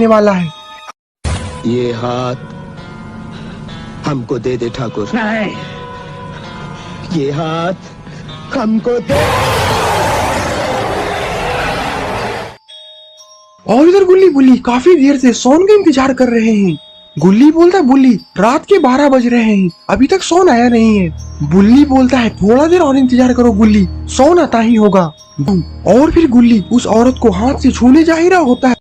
वाला है। ये हाथ हमको दे दे ठाकुर। नहीं, ये हाथ हमको दे। और इधर गुल्ली बुल्ली काफी देर से सोन का इंतजार कर रहे हैं। गुल्ली बोलता है बुल्ली रात के 12 बज रहे हैं, अभी तक सोन आया नहीं है। बुल्ली बोलता है थोड़ा देर और इंतजार करो गुल्ली, सोन आता ही होगा। और फिर गुल्ली उस औरत को हाथ से छूने जा ही रहा होता है।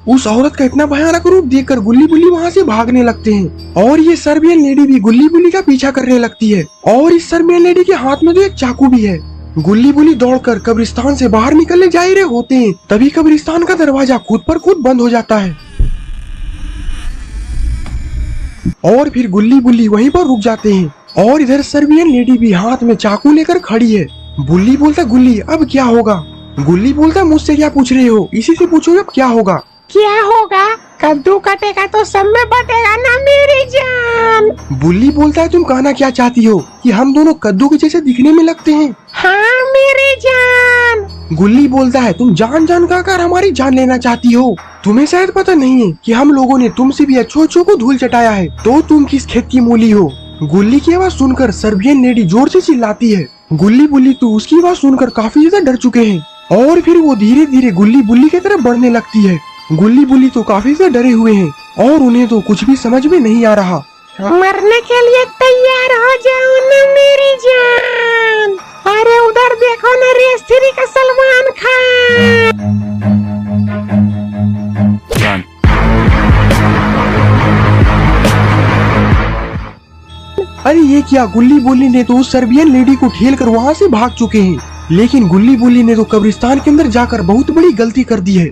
उस औरत का इतना भयानक रूप देखकर गुल्ली बुल्ली वहाँ से भागने लगते हैं। और ये सर्बियन लेडी भी गुल्ली बुल्ली का पीछा करने लगती है। और इस सर्बियन लेडी के हाथ में तो एक चाकू भी है। गुल्ली बुल्ली दौड़कर कब्रिस्तान से बाहर निकलने जा ही रहे होते हैं, तभी कब्रिस्तान का दरवाजा खुद पर खुद बंद हो जाता है। और फिर गुल्ली बुल्ली वहीं पर रुक जाते हैं। और इधर सर्बियन लेडी भी हाथ में चाकू लेकर खड़ी है। बुल्ली बोलता गुल्ली अब क्या होगा। गुल्ली बोलता मुझसे क्या पूछ रहे हो, इसी से पूछो अब क्या होगा। क्या होगा, कद्दू कटेगा तो सब में बटेगा ना मेरी जान। बुल्ली बोलता है तुम कहना क्या चाहती हो कि हम दोनों कद्दू के जैसे दिखने में लगते हैं। हाँ मेरी जान। गुल्ली बोलता है तुम जान जान कहकर हमारी जान लेना चाहती हो। तुम्हें शायद पता नहीं है कि हम लोगों ने तुमसे भी अच्छों को धूल चटाया है, तो तुम किस खेत की मूली हो। गुल्ली की आवाज सुनकर सर्बियन लेडी जोर से चिल्लाती है। गुल्ली बुल्ली तो उसकी आवाज सुनकर काफी ज्यादा डर चुके हैं। और फिर वो धीरे धीरे गुल्ली बुल्ली की तरफ बढ़ने लगती है। गुल्ली बुल्ली तो काफी से डरे हुए हैं और उन्हें तो कुछ भी समझ में नहीं आ रहा। मरने के लिए तैयार हो जाओ ना मेरी जान। अरे उधर देखो ना रेस 3 का सलमान खान। अरे ये क्या, गुल्ली बुल्ली ने तो उस सर्बियन लेडी को ठेलकर वहाँ से भाग चुके हैं। लेकिन गुल्ली बुल्ली ने तो कब्रिस्तान के अंदर जाकर बहुत बड़ी गलती कर दी है,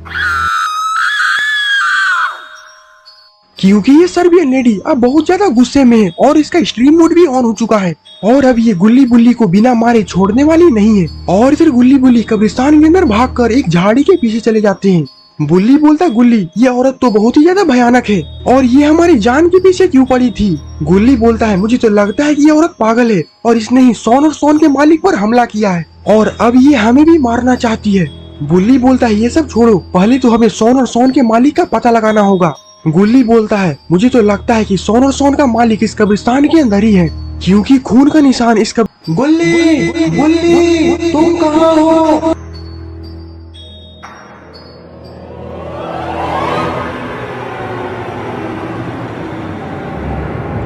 क्योंकि ये सर्बियन लेडी अब बहुत ज्यादा गुस्से में है और इसका एक्सट्रीम मोड भी ऑन हो चुका है। और अब ये गुल्ली बुल्ली को बिना मारे छोड़ने वाली नहीं है। और फिर गुल्ली बुल्ली कब्रिस्तान के अंदर भागकर एक झाड़ी के पीछे चले जाते हैं। बुल्ली बोलता गुल्ली ये औरत तो बहुत ही ज्यादा भयानक है और ये हमारी जान के पीछे क्यों पड़ी थी। गुल्ली बोलता है मुझे तो लगता है कि ये औरत पागल है और इसने ही सोन और सोन के मालिक पर हमला किया है और अब ये हमें भी मारना चाहती है। बुल्ली बोलता है ये सब छोड़ो, पहले तो हमें सोन और सोन के मालिक का पता लगाना होगा। गुल्ली बोलता है मुझे तो लगता है कि सोन और सोन का मालिक इस कब्रिस्तान के अंदर ही है, क्योंकि खून का निशान इस गुल्ली गुल्ली तुम कहाँ हो।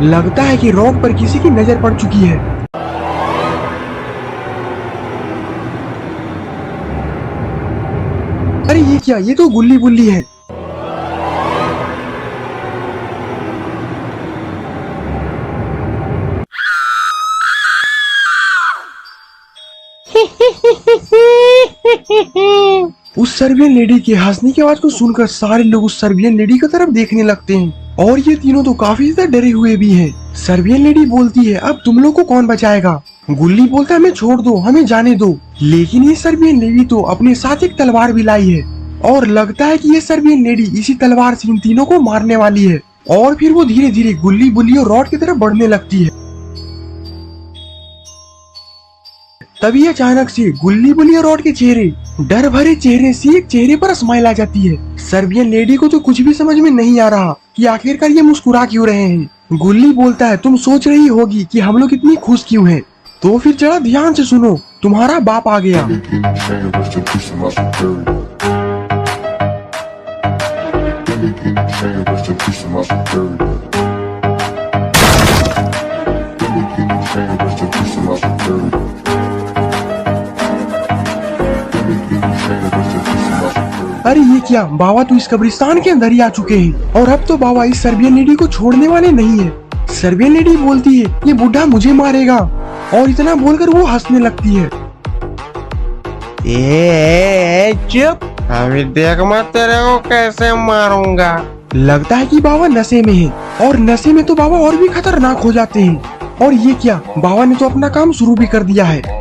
लगता है कि रोड पर किसी की नजर पड़ चुकी है। अरे ये क्या, ये तो गुल्ली बुल्ली है। उस सर्बियन लेडी के हंसने की आवाज को सुनकर सारे लोग उस सर्बियन लेडी की तरफ देखने लगते हैं और ये तीनों तो काफी ज्यादा डरे हुए भी हैं। सर्बियन लेडी बोलती है अब तुम लोग को कौन बचाएगा। गुल्ली बोलता है हमें छोड़ दो, हमें जाने दो। लेकिन ये सर्बियन लेडी तो अपने साथ एक तलवार भी लाई है और लगता है कि ये सर्बियन लेडी इसी तलवार से इन तीनों को मारने वाली है। और फिर वो धीरे धीरे गुल्ली बुल्ली और रॉड की तरफ बढ़ने लगती है। तभी अचानक से गुल्ली बुल्ली और रॉड के चेहरे, डर भरे चेहरे से एक चेहरे पर स्माइल आ जाती है। सर्बियन लेडी को तो कुछ भी समझ में नहीं आ रहा कि आखिरकार ये मुस्कुरा क्यों रहे हैं। गुल्ली बोलता है तुम सोच रही होगी कि हम लोग इतनी खुश क्यों हैं, तो फिर जरा ध्यान से सुनो, तुम्हारा बाप आ गया। अरे ये क्या, बाबा तो इस कब्रिस्तान के अंदर ही आ चुके हैं और अब तो बाबा इस सर्बियन लेडी को छोड़ने वाले नहीं है। सर्बियन लेडी बोलती है ये बुढ़ा मुझे मारेगा और इतना बोलकर वो हंसने लगती है। चुप, अभी देख मत तेरे को कैसे मारूंगा। लगता है कि बाबा नशे में है और नशे में तो बाबा और भी खतरनाक हो जाते हैं। और ये क्या, बाबा ने तो अपना काम शुरू भी कर दिया है।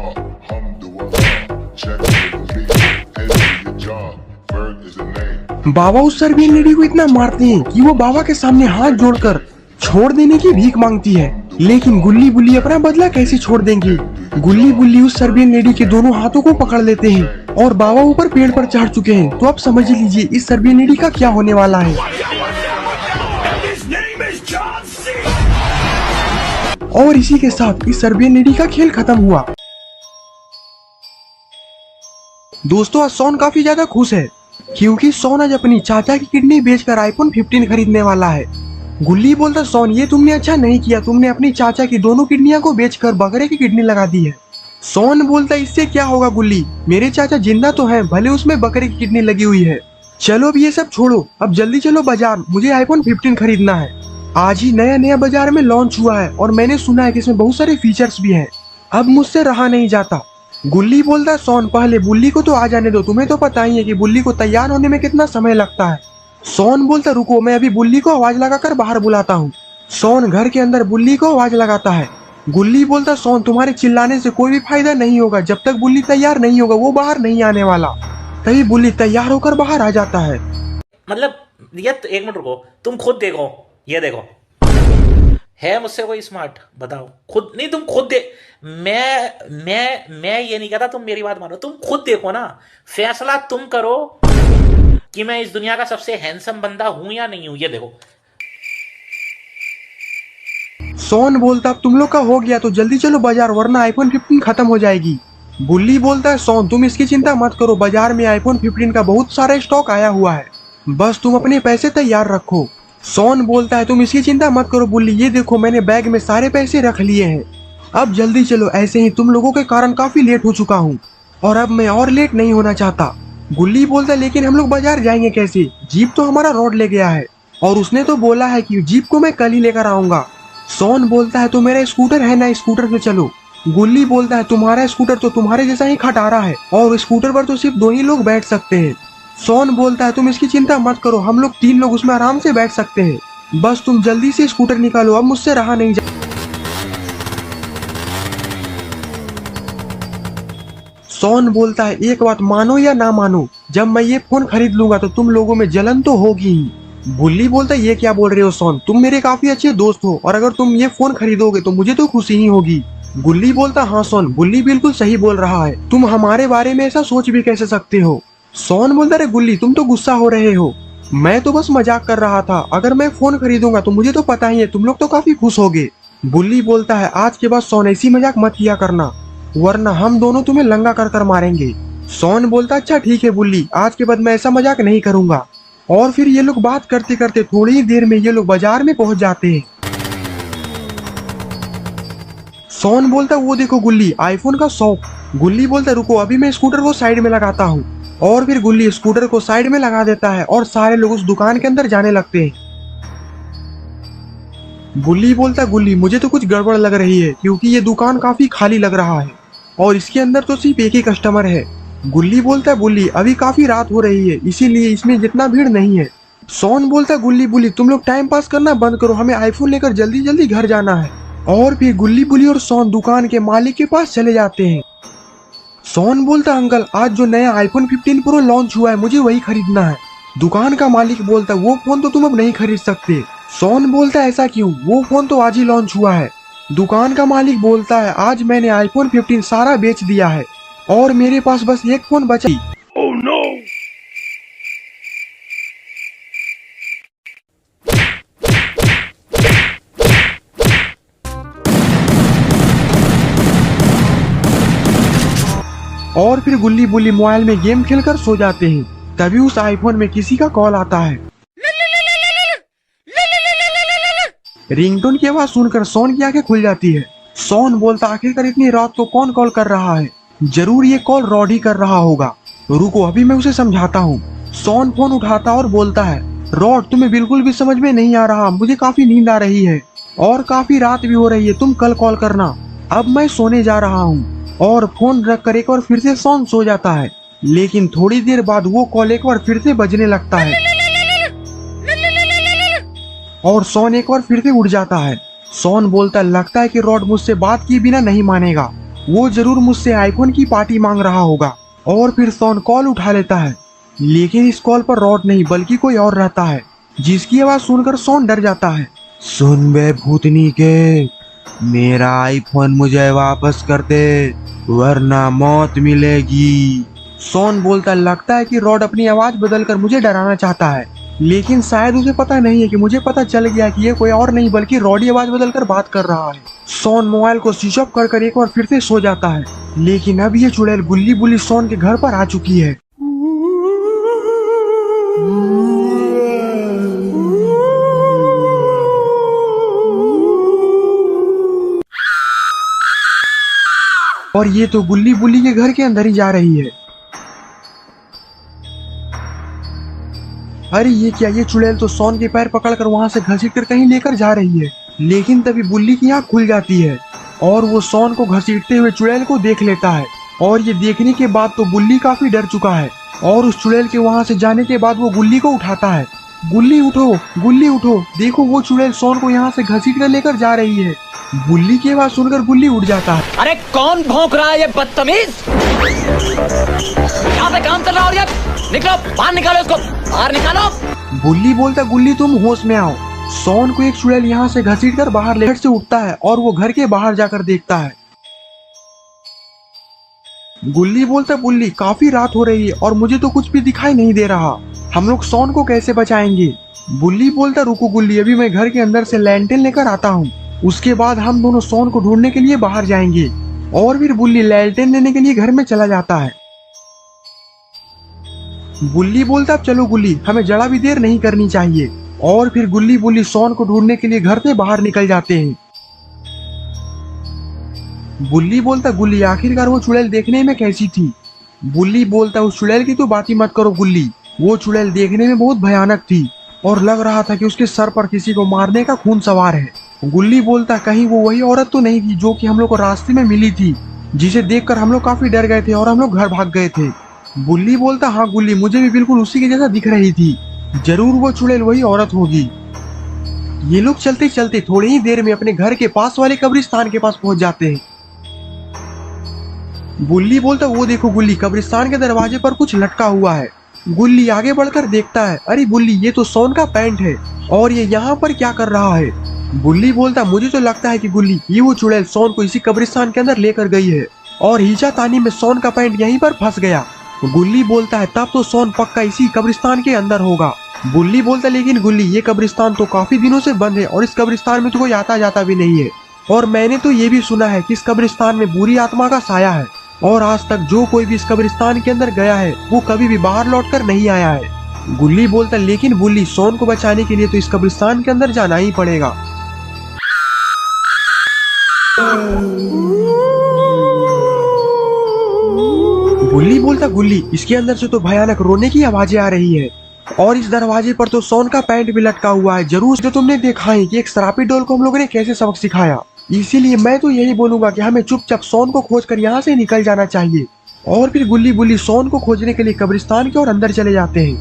बाबा उस सर्बियन लेडी को इतना मारते हैं कि वो बाबा के सामने हाथ जोड़कर छोड़ देने की भीख मांगती है। लेकिन गुल्ली बुल्ली अपना बदला कैसे छोड़ देंगे। गुल्ली बुल्ली उस सर्बियन लेडी के दोनों हाथों को पकड़ लेते हैं और बाबा ऊपर पेड़ पर चढ़ चुके हैं। तो आप समझ लीजिए इस सर्बियन लेडी का क्या होने वाला है। और इसी के साथ इस सर्बियन लेडी का खेल खत्म हुआ। दोस्तों आज सोन काफी ज्यादा खुश है क्योंकि सोन आज अपनी चाचा की किडनी बेचकर आईफोन 15 खरीदने वाला है। गुल्ली बोलता सोन ये तुमने अच्छा नहीं किया, तुमने अपनी चाचा की दोनों किडनियां को बेचकर बकरे की किडनी लगा दी है। सोन बोलता इससे क्या होगा गुल्ली, मेरे चाचा जिंदा तो हैं, भले उसमें बकरे की किडनी लगी हुई है। चलो अब ये सब छोड़ो, अब जल्दी चलो बाजार, मुझे आईफोन 15 खरीदना है। आज ही नया नया बाजार में लॉन्च हुआ है और मैंने सुना है कि इसमें बहुत सारे फीचर्स भी हैं। अब मुझसे रहा नहीं जाता। गुल्ली बोलता सोन पहले बुल्ली को तो आ जाने दो, तुम्हें तो पता ही है कि बुल्ली को तैयार होने में कितना समय लगता है। सोन बोलता रुको, मैं अभी बुल्ली को आवाज लगाकर बाहर बुलाता हूँ। सोन घर के अंदर बुल्ली को आवाज लगाता है। गुल्ली बोलता सोन तुम्हारे चिल्लाने से कोई भी फायदा नहीं होगा, जब तक बुल्ली तैयार नहीं होगा वो बाहर नहीं आने वाला। तभी बुल्ली तैयार होकर बाहर आ जाता है। मतलब ये तो एक मिनट रुको, तुम खुद देखो, ये देखो है मुझसे कोई स्मार्ट, बताओ खुद। नहीं तुम खुद दे, मैं ये नहीं कहता, तुम मेरी बात मानो, तुम खुद देखो ना, फैसला तुम करो कि मैं इस दुनिया का सबसे हैंडसम बंदा हूं या नहीं हूं। ये देखो। सोन बोलता अब तुम लोग का हो गया तो जल्दी चलो बाजार, वरना आईफोन 15 खत्म हो जाएगी। बुल्ली बोलता है सोन तुम इसकी चिंता मत करो, बाजार में आईफोन 15 का बहुत सारा स्टॉक आया हुआ है, बस तुम अपने पैसे तैयार रखो। सोन बोलता है तुम इसकी चिंता मत करो बुल्ली, ये देखो मैंने बैग में सारे पैसे रख लिए हैं, अब जल्दी चलो, ऐसे ही तुम लोगों के कारण काफी लेट हो चुका हूँ और अब मैं और लेट नहीं होना चाहता। गुल्ली बोलता है लेकिन हम लोग बाजार जाएंगे कैसे, जीप तो हमारा रोड ले गया है और उसने तो बोला है कि जीप को मैं कल ही लेकर आऊंगा। सोन बोलता है तो मेरा स्कूटर है ना, स्कूटर पे चलो। गुल्ली बोलता है तुम्हारा स्कूटर तो तुम्हारे जैसा ही खटारा है और स्कूटर पर तो सिर्फ 2 ही लोग बैठ सकते हैं। सोन बोलता है तुम इसकी चिंता मत करो, हम लोग 3 लोग उसमें आराम से बैठ सकते हैं, बस तुम जल्दी से स्कूटर निकालो, अब मुझसे रहा नहीं जा। सोन बोलता है एक बात मानो या ना मानो, जब मैं ये फोन खरीद लूंगा तो तुम लोगों में जलन तो होगी ही। बुल्ली बोलता है ये क्या बोल रहे हो सोन, तुम मेरे काफी अच्छे दोस्त हो और अगर तुम ये फोन खरीदोगे तो मुझे तो खुशी ही होगी। गुल्ली बोलता हाँ सोन, बुल्ली बिल्कुल सही बोल रहा है, तुम हमारे बारे में ऐसा सोच भी कैसे सकते हो। सोन बोलता है गुल्ली तुम तो गुस्सा हो रहे हो, मैं तो बस मजाक कर रहा था, अगर मैं फोन खरीदूंगा तो मुझे तो पता ही है तुम लोग तो काफी खुश होगे। बुल्ली बोलता है आज के बाद सोन ऐसी मजाक मत किया करना, वरना हम दोनों तुम्हें लंगा कर कर मारेंगे। सोन बोलता अच्छा ठीक है बुल्ली, आज के बाद मैं ऐसा मजाक नहीं करूंगा। और फिर ये लोग बात करते करते थोड़ी ही देर में ये लोग बाजार में पहुंच जाते हैं। सोन बोलता वो देखो गुल्ली आईफोन का शॉप। गुल्ली बोलता रुको अभी मैं स्कूटर को साइड में लगाता हूँ और फिर गुल्ली स्कूटर को साइड में लगा देता है और सारे लोग उस दुकान के अंदर जाने लगते हैं। बुल्ली बोलता गुल्ली मुझे तो कुछ गड़बड़ लग रही है क्योंकि ये दुकान काफी खाली लग रहा है और इसके अंदर तो सिर्फ एक ही कस्टमर है। गुल्ली बोलता है बुल्ली अभी काफी रात हो रही है इसीलिए इसमें जितना भीड़ नहीं है। सोन बोलता है गुल्ली बुल्ली तुम लोग टाइम पास करना बंद करो, हमें आईफोन लेकर जल्दी जल्दी घर जाना है। और फिर गुल्ली बुल्ली और सोन दुकान के मालिक के पास चले जाते हैं। सोन बोलता अंकल आज जो नया आईफोन 15 प्रो लॉन्च हुआ है मुझे वही खरीदना है। दुकान का मालिक बोलता वो फोन तो तुम अब नहीं खरीद सकते। सोन बोलता ऐसा क्यों, वो फोन तो आज ही लॉन्च हुआ है। दुकान का मालिक बोलता है आज मैंने आईफोन 15 सारा बेच दिया है और मेरे पास बस एक फोन बचा। Oh no! और फिर गुल्ली बुल्ली मोबाइल में गेम खेलकर सो जाते हैं। तभी उस आईफोन में किसी का कॉल आता है। रिंगटोन की आवाज सुनकर सोन की आंखें खुल जाती है। सोन बोलता आखिरकार इतनी रात को कौन कॉल कर रहा है, जरूर ये कॉल रॉड ही कर रहा होगा, रुको अभी मैं उसे समझाता हूँ। सोन फोन उठाता और बोलता है रॉड तुम्हें बिल्कुल भी समझ में नहीं आ रहा, मुझे काफी नींद आ रही है और काफी रात भी हो रही है, तुम कल कॉल करना, अब मैं सोने जा रहा हूँ। और फोन रख कर एक बार फिर से सोन सो जाता है। लेकिन थोड़ी देर बाद वो कॉल एक बार फिर से बजने लगता है और सोन एक बार फिर से उठ जाता है। सोन बोलता लगता है कि रॉड मुझसे बात किए बिना नहीं मानेगा, वो जरूर मुझसे आईफोन की पार्टी मांग रहा होगा। और फिर सोन कॉल उठा लेता है, लेकिन इस कॉल पर रॉड नहीं बल्कि कोई और रहता है, जिसकी आवाज सुनकर सोन डर जाता है। सुन बे भूतनी के, मेरा आईफोन मुझे वापस कर दे वरना मौत मिलेगी। सोन बोलता, लगता है कि रॉड अपनी आवाज बदलकर मुझे डराना चाहता है, लेकिन शायद उसे पता नहीं है कि मुझे पता चल गया कि ये कोई और नहीं बल्कि रॉड ही आवाज बदलकर बात कर रहा है। सोन मोबाइल को स्विच ऑफ कर एक बार फिर से सो जाता है, लेकिन अब ये चुड़ैल गुल्ली बुल्ली सोन के घर पर आ चुकी है। और ये तो गुल्ली बुल्ली के घर के अंदर ही जा रही है। अरे ये क्या, ये चुड़ैल तो सोन के पैर पकड़कर वहां से घसीट कर कहीं लेकर जा रही है। लेकिन तभी बुल्ली की आंख खुल जाती है और वो सोन को घसीटते हुए चुड़ैल को देख लेता है। और ये देखने के बाद तो बुल्ली काफी डर चुका है और उस चुड़ैल के वहां से जाने के बाद वो गुल्ली को उठाता है। गुल्ली उठो, देखो वो चुड़ैल सोन को यहाँ से घसीट कर लेकर जा रही है। बुल्ली की आवाज सुनकर गुल्ली उठ जाता है। अरे कौन भौंक रहा है ये बदतमीज? यहाँ पे काम चल रहा है और ये निकलो, बाहर निकालो इसको, बाहर निकालो। बुल्ली बोलता, गुल्ली तुम होश में आओ। सोन को एक चुड़ैल यहाँ से घसीट कर बाहर लेट से उठता है और वो घर के बाहर जाकर देखता है। गुल्ली बोलता, बुल्ली काफी रात हो रही है और मुझे तो कुछ भी दिखाई नहीं दे रहा, हम लोग सोन को कैसे बचाएंगे? बुल्ली बोलता, रुको गुल्ली, अभी मैं घर के अंदर से लैंटेन लेकर आता हूँ, उसके बाद हम दोनों सोन को ढूंढने के लिए बाहर जाएंगे। और फिर बुल्ली लैंटेन लेने के लिए घर में चला जाता है। बुल्ली बोलता, अब चलो गुल्ली, हमें जरा भी देर नहीं करनी चाहिए। और फिर गुल्ली बुल्ली सोन को ढूंढने के लिए घर से बाहर निकल जाते हैं। बुल्ली बोलता, गुल्ली आखिरकार वो चुड़ैल देखने में कैसी थी? बुल्ली बोलता, उस चुड़ैल की तो बात ही मत करो गुल्ली, वो चुड़ैल देखने में बहुत भयानक थी और लग रहा था कि उसके सर पर किसी को मारने का खून सवार है। गुल्ली बोलता, कहीं वो वही औरत तो नहीं थी जो कि हम लोग को रास्ते में मिली थी, जिसे देखकर हम लोग काफी डर गए थे और हम लोग घर भाग गए थे। बुल्ली बोलता, हाँ गुल्ली, मुझे भी बिल्कुल उसी के जैसा दिख रही थी, जरूर वो चुड़ैल वही औरत होगी। ये लोग चलते चलते थोड़ी ही देर में अपने घर के पास वाले कब्रिस्तान के पास पहुंच जाते हैं। बुल्ली बोलता, वो देखो गुल्ली, कब्रिस्तान के दरवाजे पर कुछ लटका हुआ है। गुल्ली आगे बढ़कर देखता है, अरे बुल्ली, ये तो सोन का पैंट है और ये यहाँ पर क्या कर रहा है? बुल्ली बोलता, मुझे तो लगता है कि गुल्ली, ये वो चुड़ैल सोन को इसी कब्रिस्तान के अंदर लेकर गई है और हीचा तानी में सोन का पैंट यहीं पर फंस गया। गुल्ली बोलता है, तब तो सोन पक्का इसी कब्रिस्तान के अंदर होगा। बुल्ली बोलता, लेकिन गुल्ली, ये कब्रिस्तान तो काफी दिनों से बंद है और इस कब्रिस्तान में तो कोई आता जाता भी नहीं है, और मैंने तो ये भी सुना है कि इस कब्रिस्तान में बुरी आत्मा का साया है और आज तक जो कोई भी इस कब्रिस्तान के अंदर गया है वो कभी भी बाहर लौटकर नहीं आया है। गुल्ली बोलता, लेकिन बुल्ली, सोन को बचाने के लिए तो इस कब्रिस्तान के अंदर जाना ही पड़ेगा। बुल्ली बोलता, गुल्ली, इसके अंदर से तो भयानक रोने की आवाजें आ रही है और इस दरवाजे पर तो सोन का पैंट भी लटका हुआ है। जरूर जो तुमने देखा है कि एक शराबी डॉल को हम लोगों ने कैसे सबक सिखाया, इसीलिए मैं तो यही बोलूंगा कि हमें चुपचाप सोन को खोजकर यहाँ से निकल जाना चाहिए। और फिर गुल्ली बुल्ली सोन को खोजने के लिए कब्रिस्तान के और अंदर चले जाते हैं।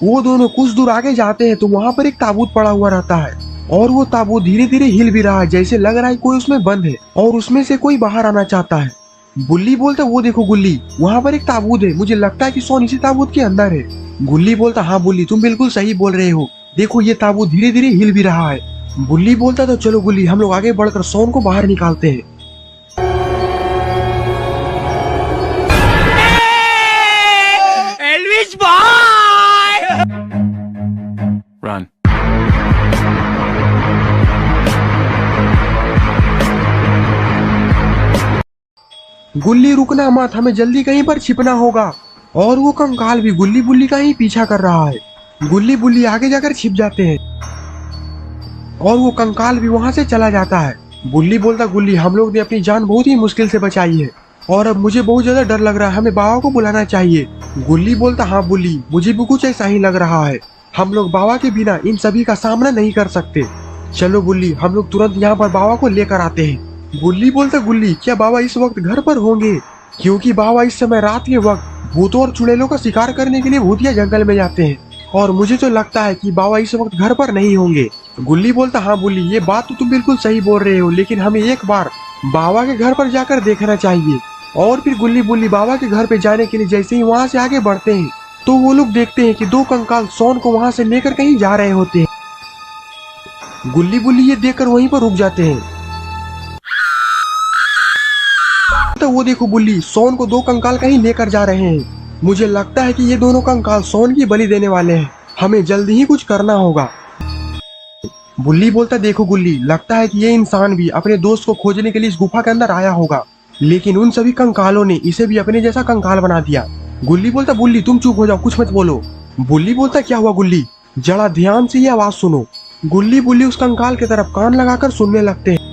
वो दोनों कुछ दूर आगे जाते हैं तो वहाँ पर एक ताबूत पड़ा हुआ रहता है और वो ताबूत धीरे धीरे हिल भी रहा है, जैसे लग रहा है कोई उसमें बंद है और उसमें से कोई बाहर आना चाहता है। बुल्ली बोलता, वो देखो गुल्ली, वहाँ पर एक ताबूत है, मुझे लगता है कि सोन इसी ताबूत के अंदर है। गुल्ली बोलता, हाँ बुल्ली, तुम बिल्कुल सही बोल रहे हो, देखो ये ताबूत धीरे धीरे हिल भी रहा है। बुल्ली बोलता, तो चलो गुल्ली, हम लोग आगे बढ़कर सोन को बाहर निकालते हैं। एल्विस भाई! Run. गुल्ली, रुकना मत, हमें जल्दी कहीं पर छिपना होगा। और वो कंकाल भी गुल्ली बुल्ली का ही पीछा कर रहा है। गुल्ली बुल्ली आगे जाकर छिप जाते हैं और वो कंकाल भी वहां से चला जाता है। बुल्ली बोलता, गुल्ली, हम लोग ने अपनी जान बहुत ही मुश्किल से बचाई है और अब मुझे बहुत ज्यादा डर लग रहा है, हमें बाबा को बुलाना चाहिए। गुल्ली बोलता, हाँ बुल्ली, मुझे भी कुछ ऐसा ही लग रहा है, हम लोग बाबा के बिना इन सभी का सामना नहीं कर सकते। चलो बुल्ली, हम लोग तुरंत यहाँ पर बाबा को लेकर आते हैं। बुल्ली बोलता, गुल्ली, क्या बाबा इस वक्त घर पर होंगे? क्योंकि बाबा इस समय रात के वक्त भूतों और चुड़ैलों का शिकार करने के लिए भूतिया जंगल में जाते हैं और मुझे तो लगता है कि बाबा इस वक्त घर पर नहीं होंगे। गुल्ली बोलता, हाँ बुल्ली, ये बात तो तुम बिल्कुल सही बोल रहे हो, लेकिन हमें एक बार बाबा के घर पर जाकर देखना चाहिए। और फिर गुल्ली बुल्ली बाबा के घर पे जाने के लिए जैसे ही वहाँ से आगे बढ़ते हैं तो वो लोग देखते हैं कि दो कंकाल सोन को वहाँ से लेकर कहीं जा रहे होते हैं। गुल्ली बुल्ली ये देखकर वहीं पर रुक जाते हैं। तो वो देखो बुल्ली सोन को दो कंकाल कहीं लेकर जा रहे हैं। मुझे लगता है कि ये दोनों कंकाल सोन की बलि देने वाले हैं, हमें जल्दी ही कुछ करना होगा। बुल्ली बोलता देखो गुल्ली, लगता है कि ये इंसान भी अपने दोस्त को खोजने के लिए इस गुफा के अंदर आया होगा, लेकिन उन सभी कंकालों ने इसे भी अपने जैसा कंकाल बना दिया। गुल्ली बोलता बुल्ली तुम चुप हो जाओ, कुछ मत बोलो। बुल्ली बोलता क्या हुआ गुल्ली, जरा ध्यान से ये आवाज सुनो। गुल्ली बुल्ली उस कंकाल की तरफ कान लगाकर सुनने लगते हैं।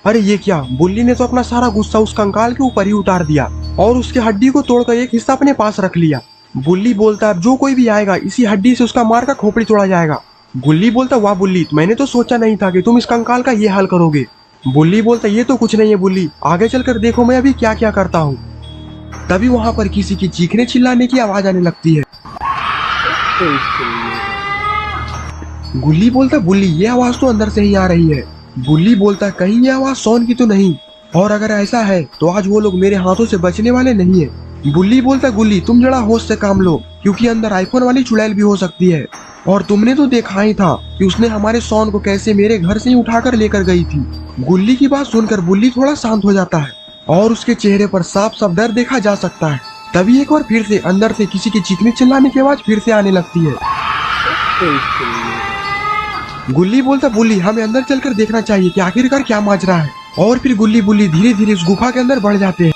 अरे ये क्या, बुल्ली ने तो अपना सारा गुस्सा उस कंकाल के ऊपर ही उतार दिया और उसकी हड्डी को तोड़कर एक हिस्सा अपने पास रख लिया। बुल्ली बोलता अब जो कोई भी आएगा इसी हड्डी से उसका मार का खोपड़ी तोड़ा जाएगा। गुल्ली बोलता वाह बुल्ली, मैंने तो सोचा नहीं था कि तुम इस कंकाल का ये हाल करोगे। बुल्ली बोलता ये तो कुछ नहीं है बुल्ली, आगे चलकर देखो मैं अभी क्या क्या करता हूँ। तभी वहाँ पर किसी की चीखने चिल्लाने की आवाज आने लगती है। गुल्ली बोलता बुल्ली ये आवाज तो अंदर से ही आ रही है। बुल्ली बोलता कहीं ये आवाज सोन की तो नहीं, और अगर ऐसा है तो आज वो लोग मेरे हाथों से बचने वाले नहीं है। बुल्ली बोलता गुल्ली तुम जरा होश से काम लो, क्योंकि अंदर आईफोन वाली चुड़ैल भी हो सकती है, और तुमने तो देखा ही था कि उसने हमारे सोन को कैसे मेरे घर से ही उठाकर लेकर गई थी। गुल्ली की बात सुनकर बुल्ली थोड़ा शांत हो जाता है और उसके चेहरे पर साफ साफ डर देखा जा सकता है। तभी एक बार फिर से अंदर से किसी की चीखने चिल्लाने की आवाज फिर से आने लगती है। गुल्ली बोलता बुल्ली हमें अंदर चलकर देखना चाहिए कि आखिरकार क्या माजरा है, और फिर गुल्ली बुल्ली धीरे धीरे उस गुफा के अंदर बढ़ जाते हैं।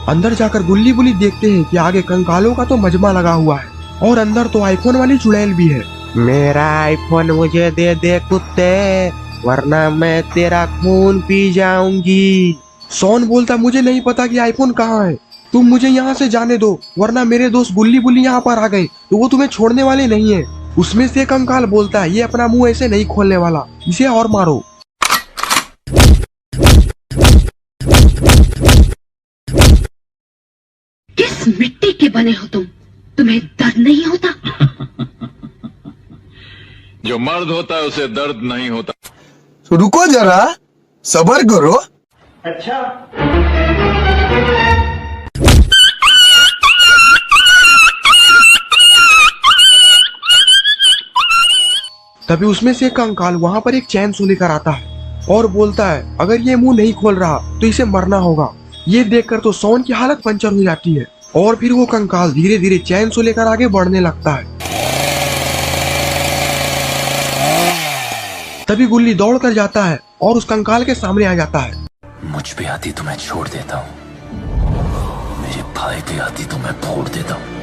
अंदर जाकर गुल्ली बुल्ली देखते हैं कि आगे कंकालों का तो मजमा लगा हुआ है और अंदर तो आईफोन वाली चुड़ैल भी है। मेरा आईफोन मुझे दे दे कुत्ते, वरना मैं तेरा खून पी जाऊंगी। सोन बोलता मुझे नहीं पता कि आईफोन कहाँ है, तुम मुझे यहाँ से जाने दो, वरना मेरे दोस्त गुल्ली बुल्ली यहाँ पर आ गए तो वो तुम्हें छोड़ने वाले नहीं है। उसमें से कंकाल बोलता है ये अपना मुंह ऐसे नहीं खोलने वाला, इसे और मारो। किस मिट्टी के बने हो तुम, तुम्हें दर्द नहीं होता? जो मर्द होता है उसे दर्द नहीं होता। रुको जरा, सब्र करो। तभी उसमें से एक कंकाल वहाँ पर एक चैन सो लेकर आता है और बोलता है अगर ये मुंह नहीं खोल रहा तो इसे मरना होगा। ये देखकर तो सोन की हालत पंचर हो जाती है और फिर वो कंकाल धीरे धीरे चैन सो लेकर आगे बढ़ने लगता है। तभी गुल्ली दौड़ कर जाता है और उस कंकाल के सामने आ जाता है। मुझ पे आती तो मैं छोड़ देता हूँ, मेरे भाई पे आती तो मैं फोड़ देता हूँ।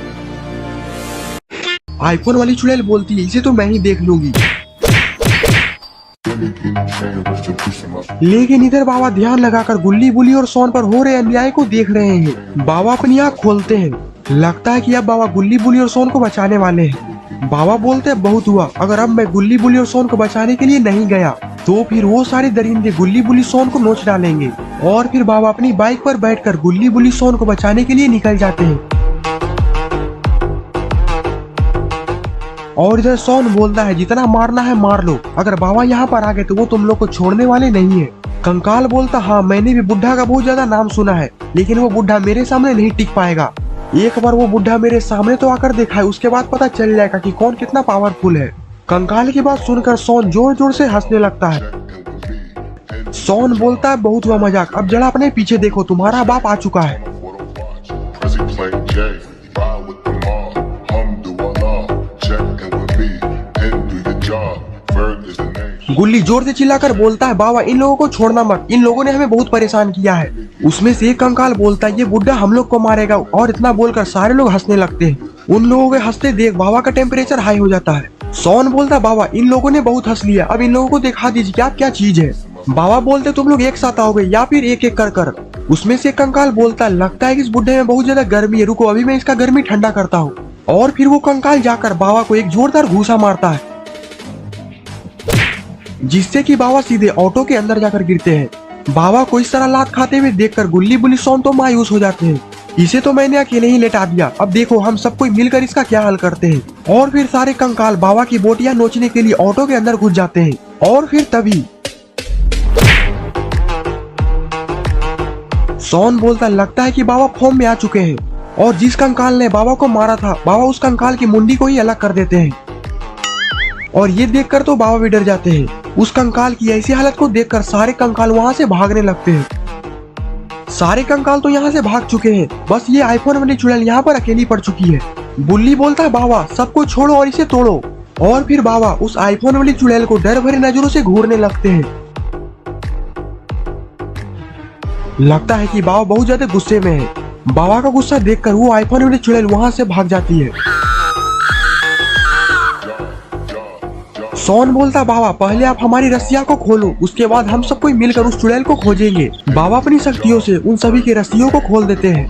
आईफोन वाली चुड़ैल बोलती है इसे तो मैं ही देख लूंगी। लेकिन इधर बाबा ध्यान लगाकर गुल्ली बुल्ली और सोन पर हो रहे अन्याय को देख रहे हैं। बाबा अपनी आँख खोलते हैं, लगता है कि अब बाबा गुल्ली बुल्ली और सोन को बचाने वाले हैं। बाबा बोलते हैं बहुत हुआ, अगर अब मैं गुल्ली बुल्ली और सोन को बचाने के लिए नहीं गया तो फिर वो सारे दरिंदे गुल्ली बुल्ली सोन को नोच डालेंगे। और फिर बाबा अपनी बाइक पर बैठकर गुल्ली बुल्ली सोन को बचाने के लिए निकल जाते हैं। और इधर सोन बोलता है जितना मारना है मार लो, अगर बाबा यहाँ पर आ गए तो वो तुम लोग को छोड़ने वाले नहीं है। कंकाल बोलता हाँ मैंने भी बुढ़ा का बहुत ज्यादा नाम सुना है, लेकिन वो बुढ़ा मेरे सामने नहीं टिक पाएगा। एक बार वो बुढ़ा मेरे सामने तो आकर देखा है, उसके बाद पता चल जाएगा कि कौन कितना पावरफुल है। कंकाल की बात सुनकर सोन जोर जोर से हंसने लगता है। सोन बोलता है बहुत हुआ मजाक, अब जरा अपने पीछे देखो तुम्हारा बाप आ चुका है। गुल्ली जोर से चिल्लाकर बोलता है बाबा इन लोगों को छोड़ना मत, इन लोगों ने हमें बहुत परेशान किया है। उसमें से एक कंकाल बोलता है ये बुढ़ा हम लोग को मारेगा, और इतना बोलकर सारे लोग हंसने लगते हैं। उन लोगों के हंसते देख बाबा का टेम्परेचर हाई हो जाता है। सोन बोलता बाबा इन लोगों ने बहुत हंस लिया, अब इन लोगों को दिखा दीजिए कि आप क्या चीज है। बाबा बोलते तुम लोग एक साथ आओगे या फिर एक एक कर। उसमें से कंकाल बोलता लगता है कि इस बुढ़े में बहुत ज्यादा गर्मी है, रुको अभी मैं इसका गर्मी ठंडा करता हूँ। और फिर वो कंकाल जाकर बाबा को एक जोरदार घूसा मारता है, जिससे कि बाबा सीधे ऑटो के अंदर जाकर गिरते हैं। बाबा को इस तरह लात खाते हुए देखकर गुल्ली बुल्ली सोन तो मायूस हो जाते हैं इसे तो मैंने अकेले ही लेटा दिया, अब देखो हम सब कोई मिलकर इसका क्या हल करते हैं। और फिर सारे कंकाल बाबा की बोटियां नोचने के लिए ऑटो के अंदर घुस जाते हैं। और फिर तभी सोन बोलता लगता है कि बाबा फॉर्म में आ चुके हैं, और जिस कंकाल ने बाबा को मारा था बाबा उस कंकाल की मुंडी को ही अलग कर देते हैं। और ये देखकर तो बाबा भी डर जाते हैं। उस कंकाल की ऐसी हालत को देखकर सारे कंकाल वहाँ से भागने लगते हैं। सारे कंकाल तो यहाँ से भाग चुके हैं, बस ये आईफोन वाली चुड़ैल यहाँ पर अकेली पड़ चुकी है। बुल्ली बोलता है बाबा सबको छोड़ो और इसे तोड़ो। और फिर बाबा उस आईफोन वाली चुड़ैल को डर भरी नजरों से घूरने लगते हैं। लगता है कि बाबा बहुत ज्यादा गुस्से में है। बाबा का गुस्सा देखकर वो आईफोन वाली चुड़ैल वहाँ से भाग जाती है। सोन बोलता बाबा पहले आप हमारी रस्सियां को खोलो, उसके बाद हम सब कोई मिलकर उस चुड़ैल को खोजेंगे। बाबा अपनी शक्तियों से उन सभी की रस्सियों को खोल देते हैं।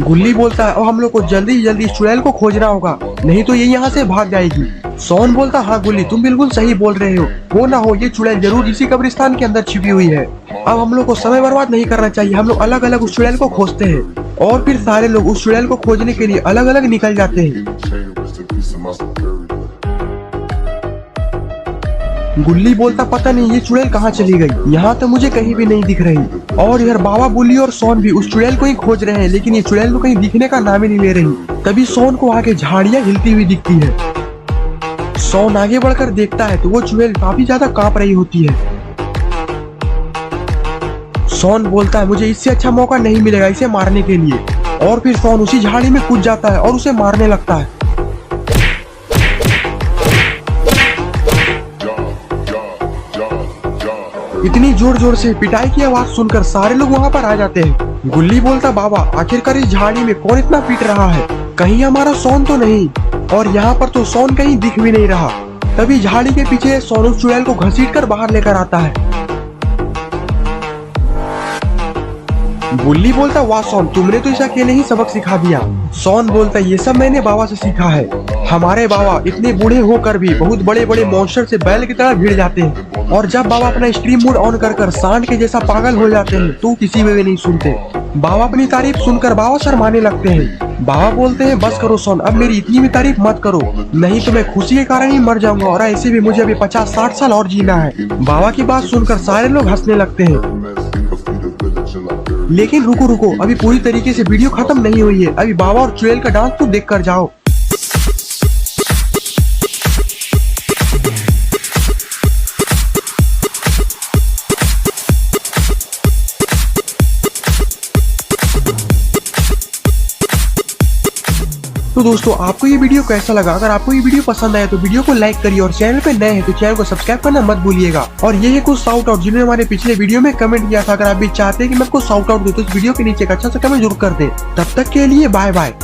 गुल्ली बोलता है अब हम लोग को जल्दी ही जल्दी इस चुड़ैल को खोजना होगा, नहीं तो ये यहाँ से भाग जाएगी। सोन बोलता हाँ गुल्ली तुम बिल्कुल सही बोल रहे हो, वो ना हो ये चुड़ैल जरूर इसी कब्रिस्तान के अंदर छिपी हुई है। अब हम लोग को समय बर्बाद नहीं करना चाहिए, हम लोग अलग अलग उस चुड़ैल को खोजते हैं। और फिर सारे लोग उस चुड़ैल को खोजने के लिए अलग अलग निकल जाते हैं। गुल्ली बोलता पता नहीं ये चुड़ैल कहाँ चली गई, यहाँ तो मुझे कहीं भी नहीं दिख रही। और इधर बाबा बुल्ली और सोन भी उस चुड़ैल को ही खोज रहे हैं, लेकिन ये चुड़ैल तो कहीं दिखने का नाम ही नहीं ले रही। तभी सोन को आगे झाड़ियाँ हिलती हुई दिखती है। सोन आगे बढ़कर देखता है तो वो चुड़ैल काफी ज्यादा कांप रही होती है। सोन बोलता है मुझे इससे अच्छा मौका नहीं मिलेगा इसे मारने के लिए। और फिर सोन उसी झाड़ी में कूद जाता है और उसे मारने लगता है। इतनी जोर जोर से पिटाई की आवाज सुनकर सारे लोग वहाँ पर आ जाते हैं। गुल्ली बोलता बाबा आखिरकार इस झाड़ी में कौन इतना पीट रहा है, कहीं हमारा सोन तो नहीं। और यहाँ पर तो सोन कहीं दिख भी नहीं रहा। तभी झाड़ी के पीछे सोन उस चुड़ैल को घसीटकर बाहर लेकर आता है। बुल्ली बोलता वाह सोन तुमने तो इसे अकेले ही सबक सिखा दिया। सोन बोलता ये सब मैंने बाबा से सीखा है। हमारे बाबा इतने बूढ़े होकर भी बहुत बड़े बड़े मॉन्स्टर से बैल की तरह भिड़ जाते हैं, और जब बाबा अपना स्ट्रीम मोड ऑन कर सांड के जैसा पागल हो जाते हैं तो किसी में भी नहीं सुनते। बाबा अपनी तारीफ सुनकर बाबा शर्माने लगते हैं। बाबा बोलते हैं बस करो सोन अब मेरी इतनी भी तारीफ मत करो, नहीं तो मैं खुशी के कारण ही मर जाऊंगा, और ऐसे भी मुझे अभी 50-60 साल और जीना है। बाबा की बात सुनकर सारे लोग हंसने लगते हैं। लेकिन रुको रुको अभी पूरी तरीके से वीडियो खत्म नहीं हुई है, अभी बाबा और चुड़ैल का डांस तो देख कर जाओ। तो दोस्तों आपको ये वीडियो कैसा लगा? अगर आपको ये वीडियो पसंद आया तो वीडियो को लाइक करिए, और चैनल पे नए हैं तो चैनल को सब्सक्राइब करना मत भूलिएगा। और ये है कुछ शाउट आउट जिन्होंने हमारे पिछले वीडियो में कमेंट किया था, अगर आप भी चाहते हैं कि मैं आपको शाउट आउट दूं तो इस वीडियो के नीचे एक अच्छा सा कमेंट जरूर कर दें। तब तक के लिए बाय बाय।